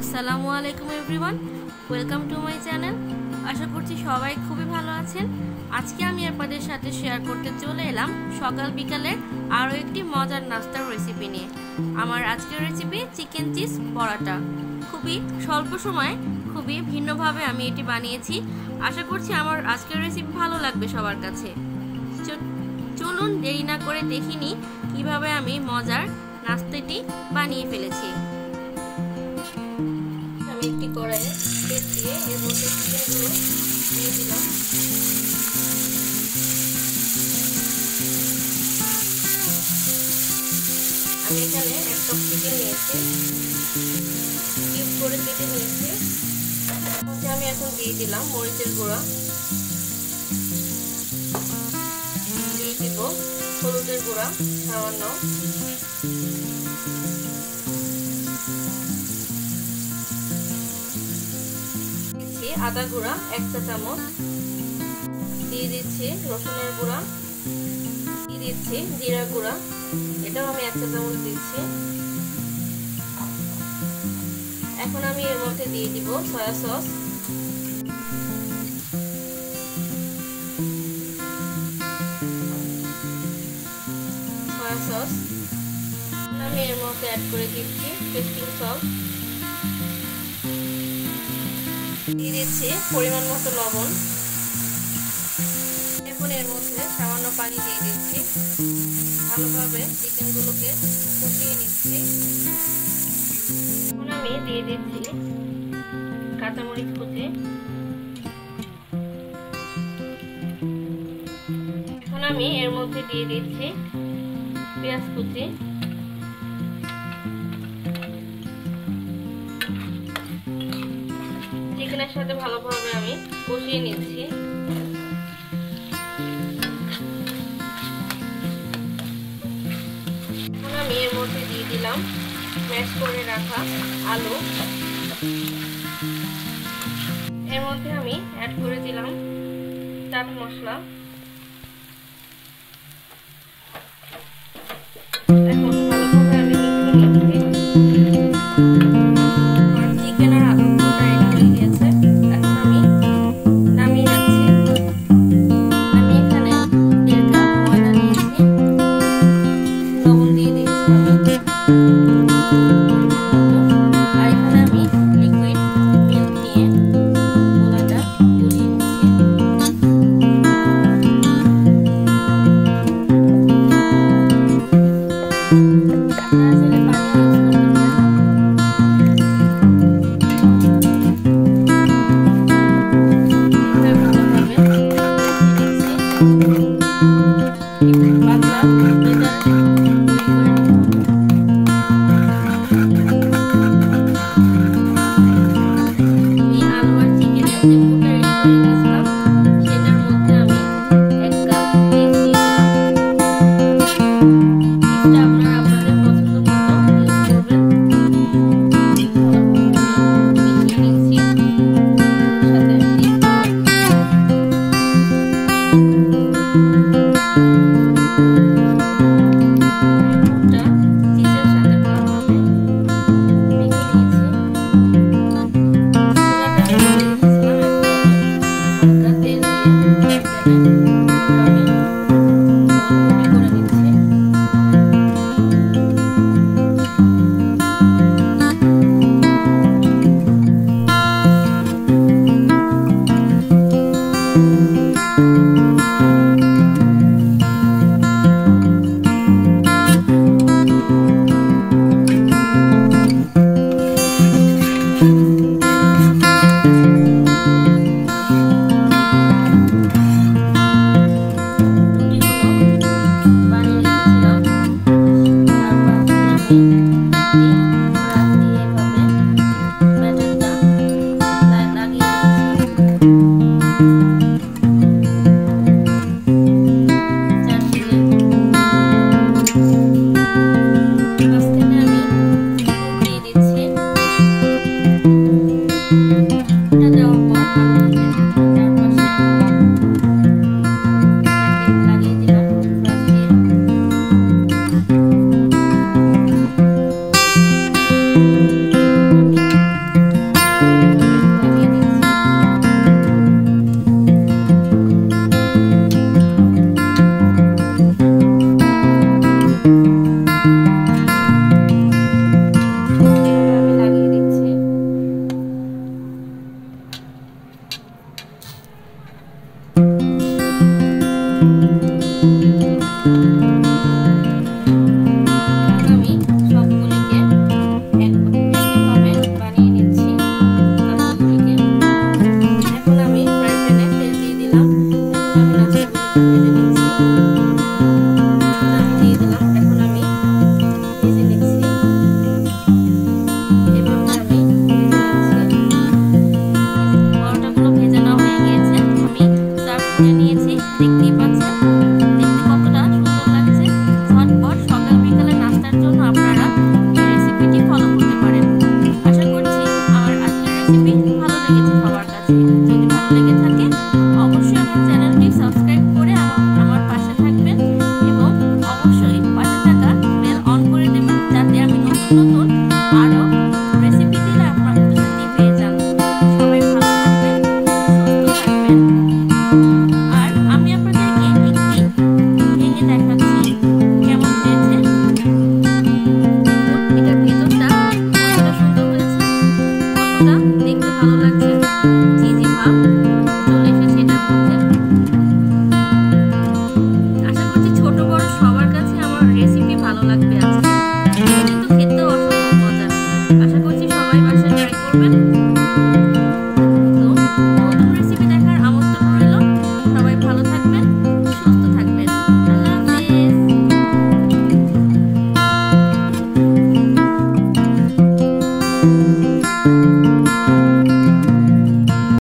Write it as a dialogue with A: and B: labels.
A: আসসালামু আলাইকুম everyone, welcome to my channel. আশা করছি সবাই খুবই ভালো আছেন। আজকে আমি আপনাদের সাথে শেয়ার করতে চলে এলাম সকাল বিকালের আরও একটি মজার নাস্তার রেসিপি নিয়ে। আমার আজকের রেসিপি চিকেন চিজ পরোটা। খুবই স্বল্প সময়ে খুবই ভিন্নভাবে আমি এটি বানিয়েছি। আশা করছি আমার আজকের রেসিপি ভালো লাগবে সবার কাছে। চলুন দেরি না করে দেখিনি কিভাবে আমি মজার নাস্তাটি বানিয়ে ফেলেছি। আমি একটি কড়াইয়ে তেল দিয়ে এর মধ্যে চিকেনগুলো দিয়ে দিলাম। আমি এখানে 1 কাপ চিকেন নিয়েছি, কিউব করে কেটে নিয়েছি। আমি এখন দিয়ে দিলাম মরিচের গুঁড়া, দিয়ে দিব হলুদের গুঁড়া সামান্য, আদা গুঁড়া 1 চা চামচ, দিয়ে দিচ্ছি রসুনের গুঁড়া, দিয়ে দিচ্ছি জিরা গুঁড়া, এটাও আমি 1 চা চামচ দিচ্ছি। এখন আমি এর মধ্যে দিয়ে দিব সয়া সস, আমি এর মধ্যে অ্যাড করে দিচ্ছি টেস্টিং সল্ট, দিয়ে দিচ্ছি পরিমাণ মতো লবণ। এখন এর মধ্যে সামান্য পানি দিয়ে দিচ্ছি, ভালোভাবে চিকেনগুলোকে কষিয়ে নিচ্ছি। এখন আমি দিয়ে দিচ্ছি কাঁচামরিচ কুচি, এখন আমি এর মধ্যে দিয়ে দিচ্ছি পেঁয়াজ কুচি, চিকেনের সাথে ভালোভাবে আমি কষিয়ে নিচ্ছি। এখন আমি এর মধ্যে দিয়ে দিলাম ম্যাশ করে রাখা আলু, এর মধ্যে আমি অ্যাড করে দিলাম চাট মশলা। এখন ভালোভাবে আমি মিশিয়ে নিচ্ছি। চিকেন আর আলুটা রেডি হয়ে গেছে, এখন আমি নামিয়ে রাখছি। আমি এখানে 1.5 কাপ ময়দা নিয়েছি, লবণ দিয়ে দিচ্ছি আর এখানে আমি লিকুইড মিল্ক নিয়ে গোলাটা গুলিয়ে নিচ্ছি। যদি ভালো লেগে থাকে অবশ্যই আমার চ্যানেলটি সাবস্ক্রাইব করে আমার পাশে থাকবেন এবং অবশ্যই পাশে থাকা বেল অন করে দেবেন, যাতে আমি নতুন নতুন আরও রেসিপি দিলে আপনার সাথে পেয়ে যান। সবাই ভালো থাকবেন, সুস্থ থাকবেন। আর আমি আপনাদেরকে একটি ভেঙে দেখাচ্ছি কেমন হয়েছে। এটার ভেতরটা কতটা সুন্দর হয়েছে, কতটা দেখতে ভালো লাগছে, চিজি ভাব চলে এসেছে এটার মধ্যে। আশা করছি ছোট বড় সবার কাছে আমার রেসিপি ভালো লাগবে।